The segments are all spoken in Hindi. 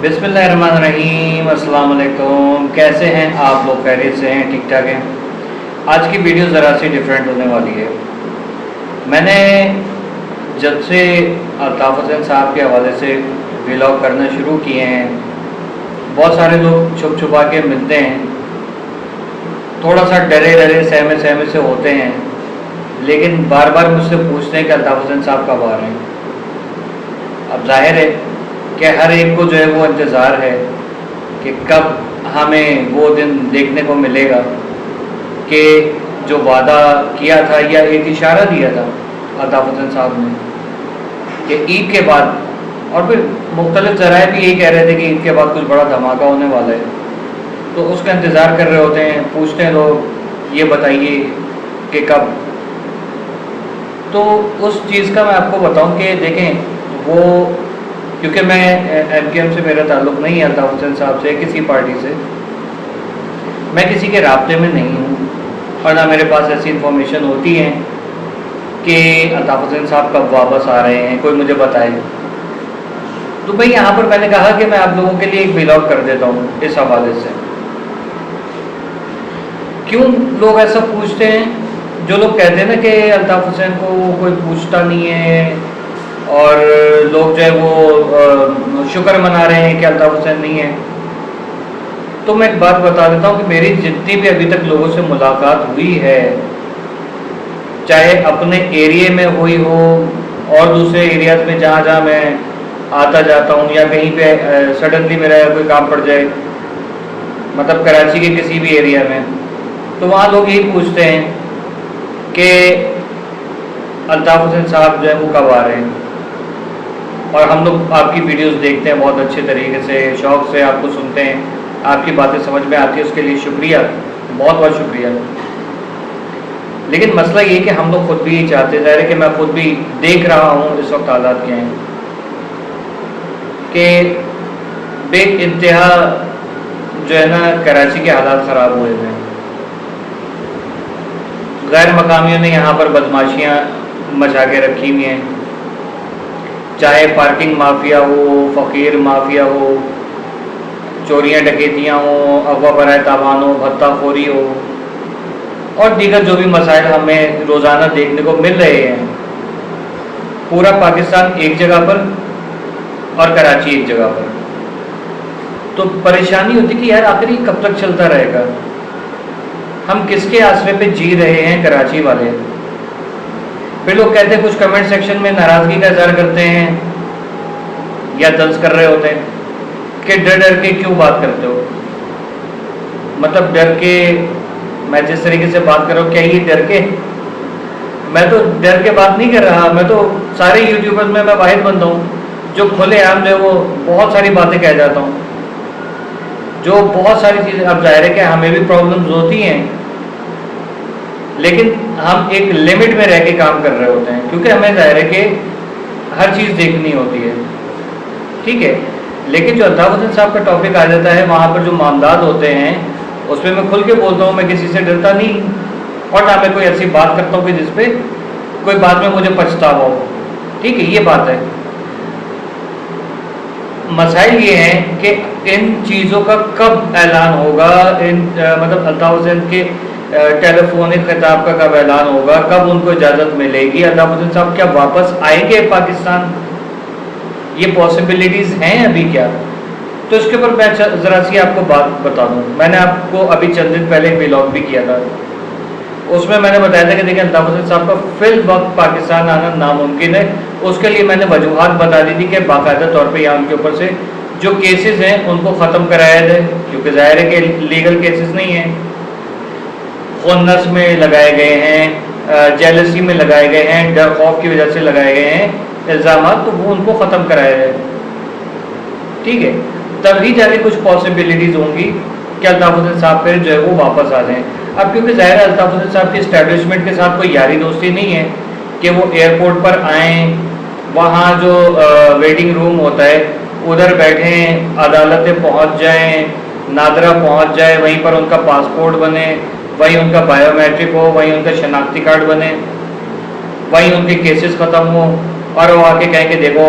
बिस्मिल्लाहिर्रहमानिर्रहीम, अस्सलाम वालेकुम। कैसे हैं आप लोग? खैरियत से हैं? ठीक ठाक हैं? आज की वीडियो ज़रा सी डिफरेंट होने वाली है। मैंने जब से अल्ताफ़ हुसैन साहब के हवाले से व्लॉग करना शुरू किए हैं, बहुत सारे लोग छुप छुपा के मिलते हैं, थोड़ा सा डरे डरे सहमे सहमे से होते हैं, लेकिन बार बार मुझसे पूछते हैं कि अल्ताफ़ हुसैन साहब कब आ रहे हैं। अब जाहिर है कि हर एक को जो है वो इंतज़ार है कि कब हमें वो दिन देखने को मिलेगा कि जो वादा किया था या एक इशारा दिया था अल्ताफ़ हुसैन साहब ने कि ईद के बाद, और फिर मुख्तलिफ ज़राए भी यही कह रहे थे कि ईद के बाद कुछ बड़ा धमाका होने वाला है, तो उसका इंतज़ार कर रहे होते हैं। पूछते हैं लोग, ये बताइए कि कब। तो उस चीज़ का मैं आपको बताऊं कि देखें, वो क्योंकि मैं MKM से मेरा ताल्लुक़ नहीं है, अल्ताफ़ हुसैन साहब से किसी पार्टी से मैं किसी के राब्ते में नहीं हूँ, और ना मेरे पास ऐसी इन्फॉर्मेशन होती है कि अल्ताफ़ हुसैन साहब कब वापस आ रहे हैं, कोई मुझे बताए। तो भाई यहाँ पर मैंने कहा कि मैं आप लोगों के लिए एक व्लॉग कर देता हूँ इस हवाले से। क्यों लोग ऐसा पूछते हैं? जो लोग कहते हैं ना कि अल्ताफ़ हुसैन को कोई पूछता नहीं है, और लोग जो है वो शुक्र मना रहे हैं कि अल्ताफ़ हुसैन नहीं है, तो मैं एक बात बता देता हूँ कि मेरी जितनी भी अभी तक लोगों से मुलाकात हुई है, चाहे अपने एरिया में हुई हो और दूसरे एरियाज़ में जहाँ जहाँ मैं आता जाता हूँ, या कहीं पे सडनली मेरा कोई काम पड़ जाए, मतलब कराची के किसी भी एरिया में, तो वहाँ लोग यही पूछते हैं कि अल्ताफ़ हुसैन साहब जो है वो कब आ रहे हैं। और हम लोग आपकी वीडियोस देखते हैं बहुत अच्छे तरीके से, शौक़ से आपको सुनते हैं, आपकी बातें समझ में आती है, उसके लिए शुक्रिया, बहुत बहुत शुक्रिया। लेकिन मसला ये कि हम लोग खुद भी चाहते हैं, ज़ाहिर है कि मैं खुद भी देख रहा हूँ इस वक्त हालात क्या हैं, कि बेइंतहा जो है ना कराची के हालात ख़राब हुए हैं। गैर मकामियों ने यहाँ पर बदमाशियाँ मचा के रखी हुई हैं, चाहे पार्किंग माफिया हो, फ़कीर माफिया हो, चोरियाँ डकैतियाँ हो, अगवा बराए तावान हो, भत्ताखोरी हो, और दीगर जो भी मसाइल हमें रोज़ाना देखने को मिल रहे हैं। पूरा पाकिस्तान एक जगह पर और कराची एक जगह पर, तो परेशानी होती कि यार आखिर ये कब तक चलता रहेगा? हम किसके आसरे पे जी रहे हैं कराची वाले? फिर लोग कहते हैं, कुछ कमेंट सेक्शन में नाराज़गी का इज़हार करते हैं या दर्ज कर रहे होते हैं कि डर डर के क्यों बात करते हो। मतलब डर के, मैं जिस तरीके से बात कर रहा हूँ, क्या ये डर के? मैं तो डर के बात नहीं कर रहा। मैं तो सारे यूट्यूबर्स में मैं वाहिद बंदा हूँ जो खुलेआम जो है वो बहुत सारी बातें कह जाता हूँ, जो बहुत सारी चीज़ें। अब जाहिर है कि हमें भी प्रॉब्लम्स होती हैं, लेकिन हम एक लिमिट में रह के काम कर रहे होते हैं, क्योंकि हमें जाहिर है कि हर चीज़ देखनी होती है, ठीक है। लेकिन जो अल्ताफ़ हुसैन साहब का टॉपिक आ जाता है, वहाँ पर जो मामलात होते हैं, उसमें मैं खुल के बोलता हूँ, मैं किसी से डरता नहीं, और ना मैं कोई ऐसी बात करता हूँ कि जिसपे कोई बाद में मुझे पछतावा हो, ठीक है। ये बात है। मसाइल ये हैं कि इन चीज़ों का कब ऐलान होगा, मतलब अल्ताफ़ हुसैन के टेलीफोनिक खिताब का कब ऐलान होगा, कब उनको इजाज़त मिलेगी, अल्ताफ़ हुसैन साहब क्या वापस आएंगे पाकिस्तान? ये पॉसिबिलिटीज़ हैं अभी क्या? तो इसके ऊपर मैं ज़रा सी आपको बात बता दूँ। मैंने आपको अभी चंद दिन पहले एक व्लॉग भी किया था, उसमें मैंने बताया था कि देखिए अल्ताफ़ हुसैन साहब का फिल वक्त पाकिस्तान आना नामुमकिन है। उसके लिए मैंने वजूहात बता दी थी कि बाकायदा तौर पे यहाँ उनके ऊपर से जो केसेस हैं उनको ख़त्म कराया जाए, क्योंकि ज़ाहिर है कि लीगल केसेस नहीं हैं, खुन्नस में लगाए गए हैं, जेलसी में लगाए गए हैं, डर खौफ की वजह से लगाए गए हैं इल्ज़ाम, तो वो उनको ख़त्म कराया जाए, ठीक है। तभी जाके कुछ पॉसिबिलिटीज़ होंगी कि अल्ताफ़ हुसैन साहब फिर जो है वो वापस आ जाएँ। अब क्योंकि ज़ाहिर है अल्ताफ़ हुसैन साहब की इस्टेब्लिशमेंट के साथ कोई यारी दोस्ती नहीं है कि वो एयरपोर्ट पर आएँ, वहाँ जो वेटिंग रूम होता है उधर बैठें, अदालतें पहुँच जाएँ, नादरा पहुँच जाए, वहीं पर उनका पासपोर्ट बने, वहीं उनका बायोमेट्रिक हो, वहीं उनका शनाख्ती कार्ड बने, वहीं उनके केसेस ख़त्म हो, और वो आके कहें कि देखो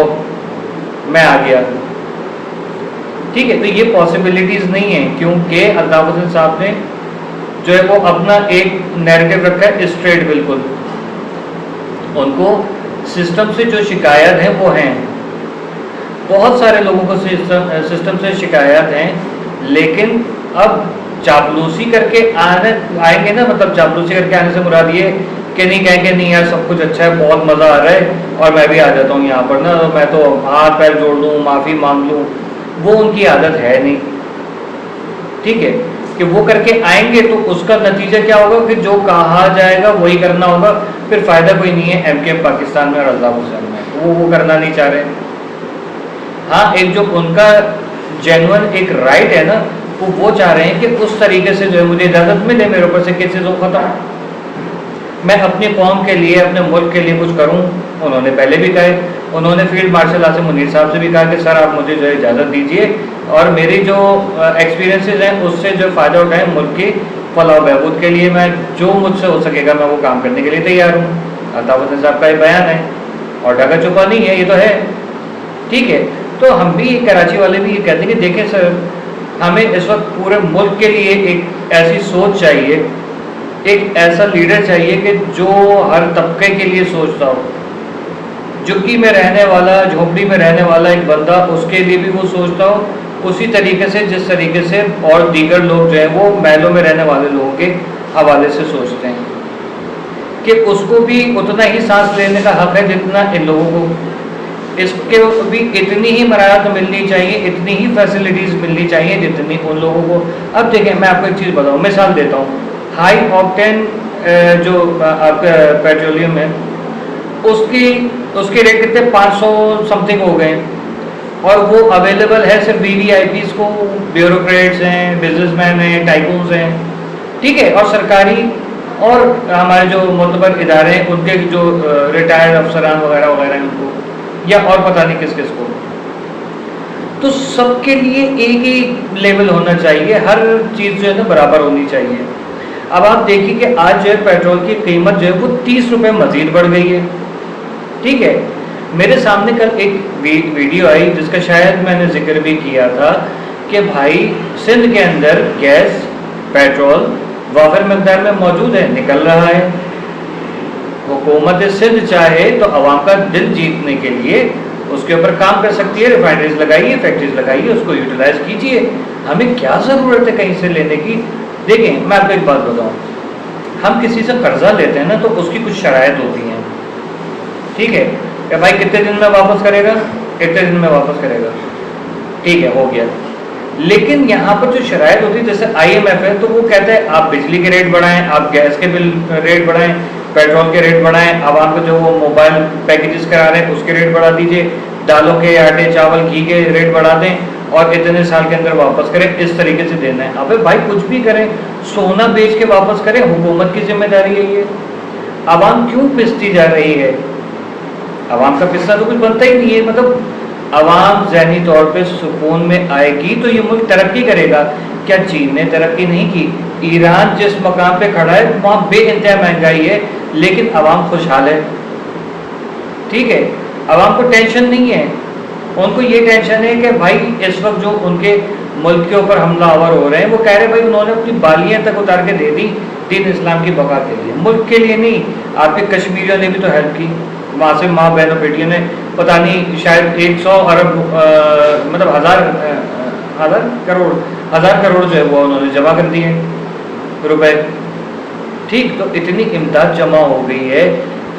मैं आ गया। ठीक है, तो ये पॉसिबिलिटीज़ नहीं है, क्योंकि अल्ताफ हुसैन साहब ने जो है वो अपना एक नैरेटिव रखा है स्ट्रेट बिल्कुल। उनको सिस्टम से जो शिकायत है वो हैं, बहुत सारे लोगों को सिस्टम से शिकायत हैं, लेकिन अब चापलूसी करके आएंगे ना, मतलब चापलूसी करके आने से मुराद ये कि नहीं कहेंगे नहीं यार सब कुछ अच्छा है, बहुत मज़ा आ रहा है और मैं भी आ जाता हूँ यहाँ पर ना, तो मैं तो हाथ पैर जोड़ लूँ, माफ़ी मांग लूँ, वो उनकी आदत है नहीं। ठीक है, कि वो करके आएंगे तो उसका नतीजा क्या होगा कि जो कहा जाएगा वही करना होगा, फिर फ़ायदा कोई नहीं है एमके पाकिस्तान में और अल्ताफ हुसैन में, वो करना नहीं चाह रहे। हाँ, एक जो उनका जेन्युइन एक राइट है ना, वो चाह रहे हैं कि उस तरीके से जो है मुझे इजाज़त मिले, मेरे ऊपर से केसेस हो ख़त्म, मैं अपनी कौम के लिए, अपने मुल्क के लिए कुछ करूं। उन्होंने पहले भी कहे, उन्होंने फील्ड मार्शल आसिम मुनीर साहब से भी कहा कि सर आप मुझे जो है इजाज़त दीजिए और मेरी जो एक्सपीरियंसेस हैं उससे जो फ़ायदा उठाएं, मुल्क की फलाह बहबूद के लिए मैं जो मुझसे हो सकेगा मैं वो काम करने के लिए तैयार हूँ। अल्ताफ हुसैन साहब का ये बयान है और ढका छुपा नहीं है, ये तो है। ठीक है, तो हम भी कराची वाले भी ये कहते हैं कि देखें सर, हमें इस वक्त पूरे मुल्क के लिए एक ऐसी सोच चाहिए, एक ऐसा लीडर चाहिए कि जो हर तबके के लिए सोचता हो। झुग्गी में रहने वाला, झोपड़ी में रहने वाला एक बंदा, उसके लिए भी वो सोचता हो उसी तरीके से जिस तरीके से और दीगर लोग जो है वो महलों में रहने वाले लोगों के हवाले से सोचते हैं, कि उसको भी उतना ही सांस लेने का हक है जितना इन लोगों को, इसके भी इतनी ही मराहत मिलनी चाहिए, इतनी ही फैसिलिटीज़ मिलनी चाहिए जितनी उन लोगों को। अब देखें, मैं आपको एक चीज़ बताऊँ, मिसाल देता हूँ, हाई ऑक्टेन जो आपका पेट्रोलियम है उसके रेट कितने 500 समथिंग हो गए, और वो अवेलेबल है सिर्फ वीवीआईपीज़ को, ब्यूरोक्रेट्स हैं, बिजनेसमैन हैं, टाइकून्स हैं। ठीक है, और सरकारी और हमारे जो मोतबर इदारे हैं उनके जो रिटायर्ड अफसरान वगैरह वगैरह हैं उनको, या और पता नहीं किस किस को। तो सबके लिए एक ही लेवल होना चाहिए, हर चीज़ जो है ना बराबर होनी चाहिए। अब आप देखिए कि आज जो है पेट्रोल की कीमत जो है वो 30 रुपये मज़ीद बढ़ गई है। ठीक है, मेरे सामने कल एक वीडियो आई जिसका शायद मैंने जिक्र भी किया था कि भाई सिंध के अंदर गैस पेट्रोल वाफिर मकदार में मौजूद है, निकल रहा है। हुकूमत सिंध चाहे तो अवाम का दिल जीतने के लिए उसके ऊपर काम कर सकती है, रिफाइनरीज लगाइए, फैक्ट्रीज लगाइए, उसको यूटिलाइज कीजिए, हमें क्या ज़रूरत है कहीं से लेने की। देखें, मैं आपको एक बात बताऊँ, हम किसी से कर्जा लेते हैं ना तो उसकी कुछ शराइत होती हैं। ठीक है, कि भाई कितने दिन में वापस करेगा, कितने दिन में वापस करेगा, ठीक है, हो गया। लेकिन यहाँ पर जो शराइत होती है, जैसे IMF है, तो वो कहता है आप बिजली के रेट बढ़ाएं, आप गैस के बिल रेट बढ़ाएं, पेट्रोल के रेट बढ़ाएं, अब आपको जो वो मोबाइल पैकेजेस करा रहे हैं उसके रेट बढ़ा दीजिए, दालों के, आटे, चावल, घी के रेट बढ़ा दें और इतने साल के अंदर वापस करें, इस तरीके से देना है। अबे भाई कुछ भी करें, सोना बेच के वापस करें, हुकूमत की जिम्मेदारी है ये। आवाम क्यों पिसती जा रही है? आवाम का पिसना तो कुछ बनता ही नहीं है। मतलब आवाम ज़हनी तौर पे सुकून में आएगी तो ये मुल्क तरक्की करेगा। क्या चीन ने तरक्की नहीं की? ईरान जिस मकाम पे खड़ा है वहाँ बेइंतहा महंगाई है लेकिन आवाम खुशहाल है। ठीक है, आवाम को टेंशन नहीं है, उनको ये टेंशन है कि भाई इस वक्त जो उनके मुल्क के ऊपर हमलावर हो रहे हैं वो कह रहे हैं भाई उन्होंने अपनी बालियाँ तक उतार के दे दी दीन इस्लाम की बका के लिए, मुल्क के लिए नहीं। आपके कश्मीरियों ने भी तो हेल्प की, वहाँ से माँ बहनों बेटियों ने पता नहीं शायद 100 अरब मतलब हज़ार करोड़ जो है वो उन्होंने जमा कर दिए रुपए। ठीक, तो इतनी इमदाद जमा हो गई है,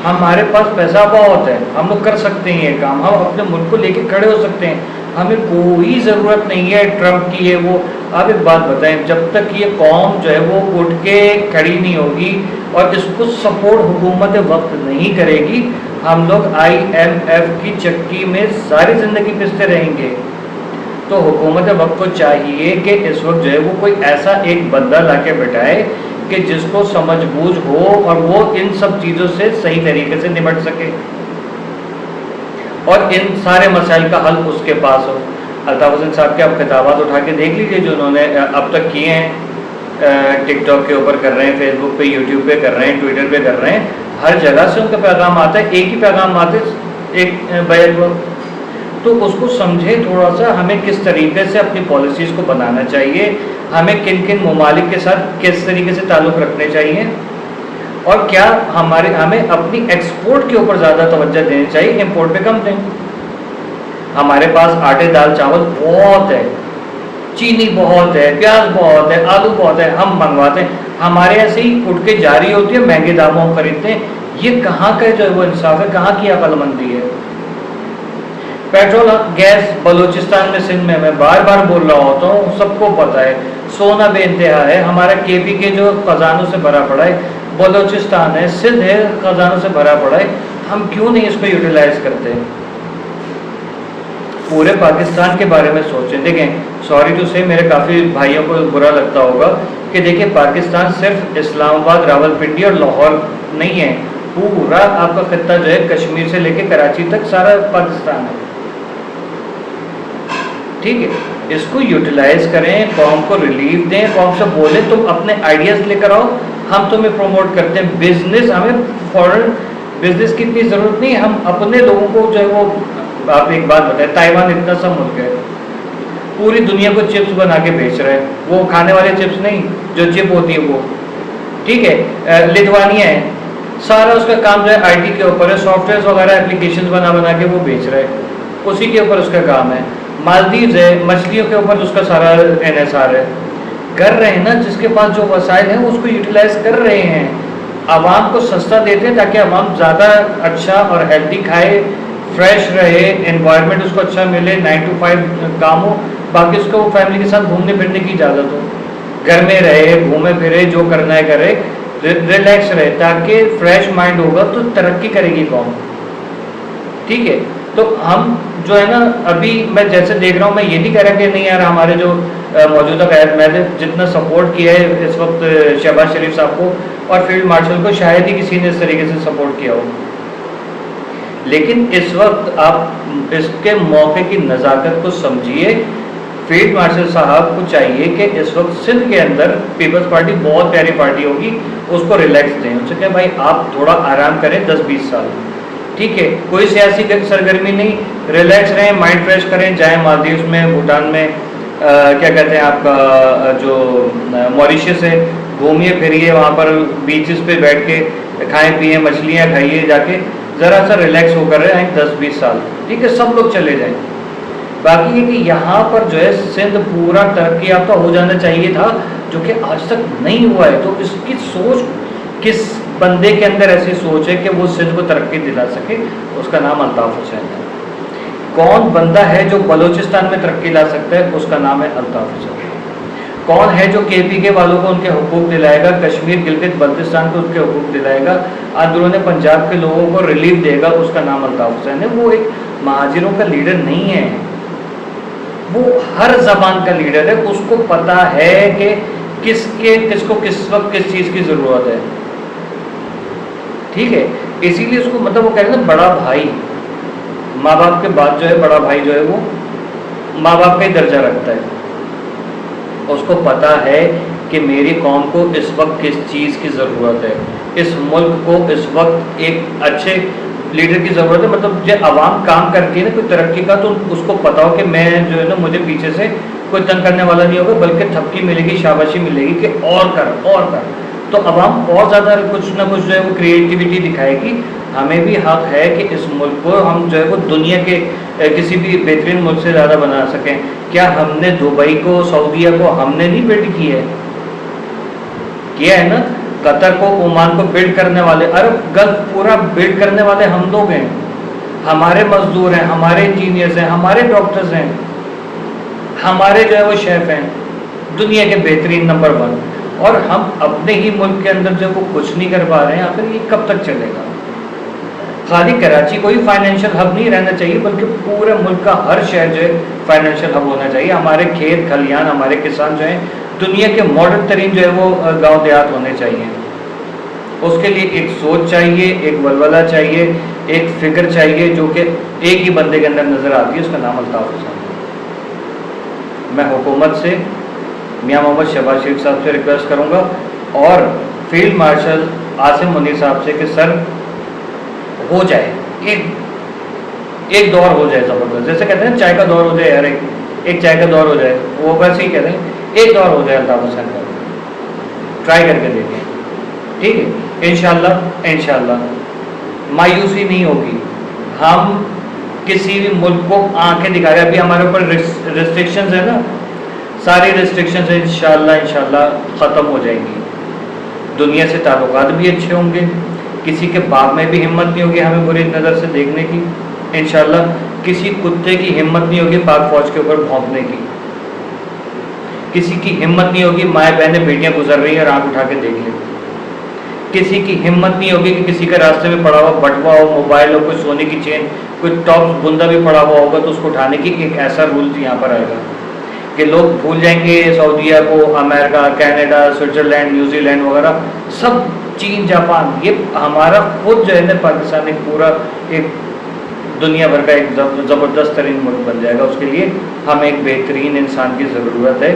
हमारे पास पैसा बहुत है, हम लोग कर सकते हैं ये काम, हम अपने मुल्क को लेके खड़े हो सकते हैं, हमें कोई ज़रूरत नहीं है ट्रम्प की है वो। आप एक बात बताएं, जब तक ये कौम जो है वो उठ के खड़ी नहीं होगी और इसको सपोर्ट हुकूमत वक्त नहीं करेगी, हम लोग IMF की चक्की में सारी ज़िंदगी पिसते रहेंगे। तो हुकूमत वक्त को चाहिए कि इस वक्त जो है वो कोई ऐसा एक बंदा ला के बैठाए कि जिसको समझ बूझ हो और वो इन सब चीज़ों से सही तरीके से निपट सके और इन सारे मसाइल का हल उसके पास हो। अल्ताफ हुसैन साहब के आप खिताबात उठा के देख लीजिए जो उन्होंने अब तक किए हैं, टिकटॉक के ऊपर कर रहे हैं, फेसबुक पे, यूट्यूब पे कर रहे हैं, ट्विटर पे कर रहे हैं, हर जगह से उनका पैगाम आता है, एक ही पैगाम आते एक बैल को। तो उसको समझे थोड़ा सा, हमें किस तरीके से अपनी पॉलिसीज़ को बनाना चाहिए, हमें किन किन ममालिक के साथ किस तरीके से ताल्लुक़ रखने चाहिए, और क्या हमें अपनी एक्सपोर्ट के ऊपर ज़्यादा तवज्जो देनी चाहिए, इंपोर्ट पे कम दें। हमारे पास आटे दाल चावल बहुत है, चीनी बहुत है, प्याज बहुत है, आलू बहुत है, हम मंगवाते हैं, हमारे ऐसे ही उठ के जारी होती है, महंगे दामों में खरीदते हैं। ये कहाँ का जो है वो इंसाफ है, कहाँ की अक्लमंदी है। पेट्रोल गैस बलूचिस्तान में, सिंध में, मैं बार बार बोल रहा होता हूँ, सबको पता है, सोना बेइंतहा है, हमारा केपी के जो खजानों से भरा पड़ा है, बलूचिस्तान है, सिंध है, खजानों से भरा पड़ा है, हम क्यों नहीं इसको यूटिलाइज करते। पूरे पाकिस्तान के बारे में सोचें। देखें, सॉरी टू से, मेरे काफ़ी भाइयों को बुरा लगता होगा कि देखिए पाकिस्तान सिर्फ इस्लामाबाद, रावलपिंडी और लाहौर नहीं है, पूरा आपका खित्ता जो है कश्मीर से लेकर कराची तक सारा पाकिस्तान है। ठीक है, इसको यूटिलाइज करें, कौम को रिलीफ दें, कौम से बोलें तुम अपने आइडियाज़ लेकर आओ, हम तुम्हें प्रमोट करते हैं। बिजनेस, हमें फॉरेन बिजनेस की इतनी ज़रूरत नहीं, हम अपने लोगों को जो है वो, आप एक बात बताएं, ताइवान इतना सा मुल्क है, पूरी दुनिया को चिप्स बना के बेच रहे हैं, वो खाने वाले चिप्स नहीं, जो चिप होती है वो, ठीक है। लिथुआनिया है, सारा उसका काम जो है आईटी के ऊपर है, सॉफ्टवेयर वगैरह एप्लीकेशंस बना बना के वो बेच रहे हैं, उसी के ऊपर उसका काम है। मालदीव है, मछलियों के ऊपर उसका सारा एनएसआर है। कर रहे हैं ना, जिसके पास जो वसाइल हैं उसको यूटिलाइज कर रहे हैं, आवाम को सस्ता देते हैं ताकि आवाम ज़्यादा अच्छा और हेल्दी खाए, फ्रेश रहे, एनवायरनमेंट उसको अच्छा मिले, 9 to 5 काम हो, बाकी उसको फैमिली के साथ घूमने फिरने की इजाज़त हो, घर में रहे, घूमे फिरे, जो करना है करे, रिलैक्स रहे, ताकि फ्रेश माइंड होगा तो तरक्की करेगी कौम। ठीक है, तो हम जो है ना, अभी मैं जैसे देख रहा हूँ, मैं ये नहीं कह रहा कि नहीं यार हमारे जो मौजूदा क़यादत, मैंने जितना सपोर्ट किया है इस वक्त शहबाज शरीफ साहब को और फील्ड मार्शल को, शायद ही किसी ने इस तरीके से सपोर्ट किया हो, लेकिन इस वक्त आप इसके मौके की नज़ाकत को समझिए। फील्ड मार्शल साहब को चाहिए कि इस वक्त सिंध के अंदर पीपल्स पार्टी बहुत प्यारी पार्टी होगी, उसको रिलैक्स दें, उससे क्या भाई आप थोड़ा आराम करें 10-20 साल, ठीक है, कोई सियासी सरगर्मी नहीं, रिलैक्स रहें, माइंड फ्रेश करें, जाएँ मालदीव में, भूटान में, क्या कहते हैं आपका जो मॉरिशस है, घूमिए फिरिए, वहाँ पर बीचेस पे बैठ के खाएँ पिए, मछलियाँ खाइए, जाके ज़रा सा रिलैक्स होकर रहे हैं 10-20 साल, ठीक है, सब लोग चले जाएं। बाकी है कि यहाँ पर जो है सिंध पूरा तरक्की याफ्ता हो जाना चाहिए था, जो कि आज तक नहीं हुआ है। तो इसकी सोच, किस बंदे के अंदर ऐसी सोच है कि वो सिंध को तरक्की दिला सके, उसका नाम अल्ताफ़ हुसैन है। कौन बंदा है जो बलूचिस्तान में तरक्की ला सकता है, उसका नाम है अल्ताफ़ हुसैन। कौन है जो केपी के वालों को उनके हुकूक दिलाएगा, कश्मीर गिलगित बल्तिस्तान को उनके हुकूक दिलाएगा, अंदरूनी पंजाब के लोगों को रिलीफ देगा, उसका नाम अल्ताफ़ हुसैन है। वो एक महाजिरों का लीडर नहीं है, वो हर ज़बान का लीडर है, उसको पता है कि किसको किस वक्त किस चीज़ की ज़रूरत है, ठीक है। इसीलिए उसको, मतलब वो कह रहे हैं ना, बड़ा भाई, माँ बाप के बाद जो है बड़ा भाई जो है वो माँ बाप का ही दर्जा रखता है। उसको पता है कि मेरी कौम को इस वक्त किस चीज़ की ज़रूरत है, इस मुल्क को इस वक्त एक अच्छे लीडर की ज़रूरत है। मतलब जब आवाम काम करती है ना कोई तरक्की का, तो उसको पता हो कि मैं जो है ना, मुझे पीछे से कोई तंग करने वाला नहीं होगा, बल्कि थपकी मिलेगी, शाबाशी मिलेगी कि और कर। तो आवाम और ज़्यादा कुछ ना कुछ जो है वो क्रिएटिविटी दिखाएगी। हमें भी हक है कि इस मुल्क को हम जो है वो दुनिया के किसी भी बेहतरीन मुल्क से ज़्यादा बना सकें। क्या हमने दुबई को, सऊदीया को हमने नहीं बिल्ड किया है ना? कतर को, ओमान को बिल्ड करने वाले, अरब गल्फ पूरा बिल्ड करने वाले हम लोग हैं। हमारे मजदूर हैं, हमारे इंजीनियर्स हैं, हमारे डॉक्टर्स हैं, हमारे जो है वो शेफ हैं, दुनिया के बेहतरीन नंबर 1। और हम अपने ही मुल्क के अंदर जो वो कुछ नहीं कर पा रहे हैं, आखिर ये कब तक चलेगा? खाली कराची को ही फाइनेंशियल हब नहीं रहना चाहिए, बल्कि पूरे मुल्क का हर शहर जो है फाइनेंशियल हब होना चाहिए। हमारे खेत खलियान, हमारे किसान जो हैं, दुनिया के मॉडर्न तरीन जो है वो गांव देहात होने चाहिए। उसके लिए एक सोच चाहिए, एक वलवला चाहिए, एक फिक्र चाहिए, जो कि एक ही बंदे के अंदर नज़र आती है, उसका नाम अल्ताफ़ हुसैन है। मैं हुकूमत से, मियां मोहम्मद शहबाज शरीफ साहब से रिक्वेस्ट करूंगा और फील्ड मार्शल आसिम मुनीर साहब से कि सर हो जाए, एक दौर हो जाए ज़बरदस्त, जैसे कहते हैं चाय का दौर हो जाए यार, एक चाय का दौर हो जाए, वो वैसे ही कहते हैं एक दौर हो जाए अल्ताफ हुसैन का, ट्राई करके देखें, ठीक है। इंशाल्लाह इंशाल्लाह मायूसी नहीं होगी। हम किसी भी मुल्क को आंखें दिखा रहे, अभी हमारे ऊपर रिस्ट्रिक्शंस है ना, सारी रिस्ट्रिक्शंस इंशाल्लाह इंशाल्लाह ख़त्म हो जाएंगी। दुनिया से ताल्लुकात भी अच्छे होंगे, किसी के बाप में भी हिम्मत नहीं होगी हमें बुरी नज़र से देखने की। इंशाल्लाह किसी कुत्ते की हिम्मत नहीं होगी पाक फौज के ऊपर भौंकने की, किसी की हिम्मत नहीं होगी माएँ बहनें बेटियां गुजर रही हैं और आंख उठा के देख ले, किसी की हिम्मत नहीं होगी कि किसी के रास्ते में पड़ा हुआ बटुआ हो, मोबाइल हो, कोई सोने की चेन, कोई टॉप बुंदा भी पड़ा हुआ होगा तो उसको उठाने की एक ऐसा रूल यहाँ पर आएगा कि लोग भूल जाएंगे सऊदीया को, अमेरिका, कनाडा, स्विट्ज़रलैंड, न्यूजीलैंड वगैरह सब, चीन, जापान, ये हमारा खुद जो है ना पाकिस्तान एक पूरा एक दुनिया भर का एक ज़बरदस्त तरीन मुल्क बन जाएगा। उसके लिए हमें एक बेहतरीन इंसान की ज़रूरत है,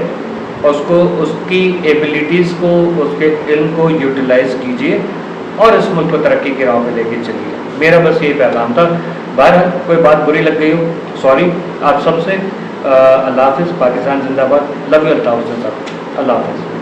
उसको उसकी एबिलिटीज़ को, उसके इल्म को यूटिलाइज़ कीजिए और इस मुल्क को तरक्की के राह पे लेके चलिए। मेरा बस यही पैगाम था। बहरहाल कोई बात बुरी लग गई हो, सॉरी आप सबसे। अल्लाह हाफ़िज़, पाकिस्तान जिंदाबाद, लव यू अल्ताफ हुसैन साहब, अल्लाह हाफ़िज़।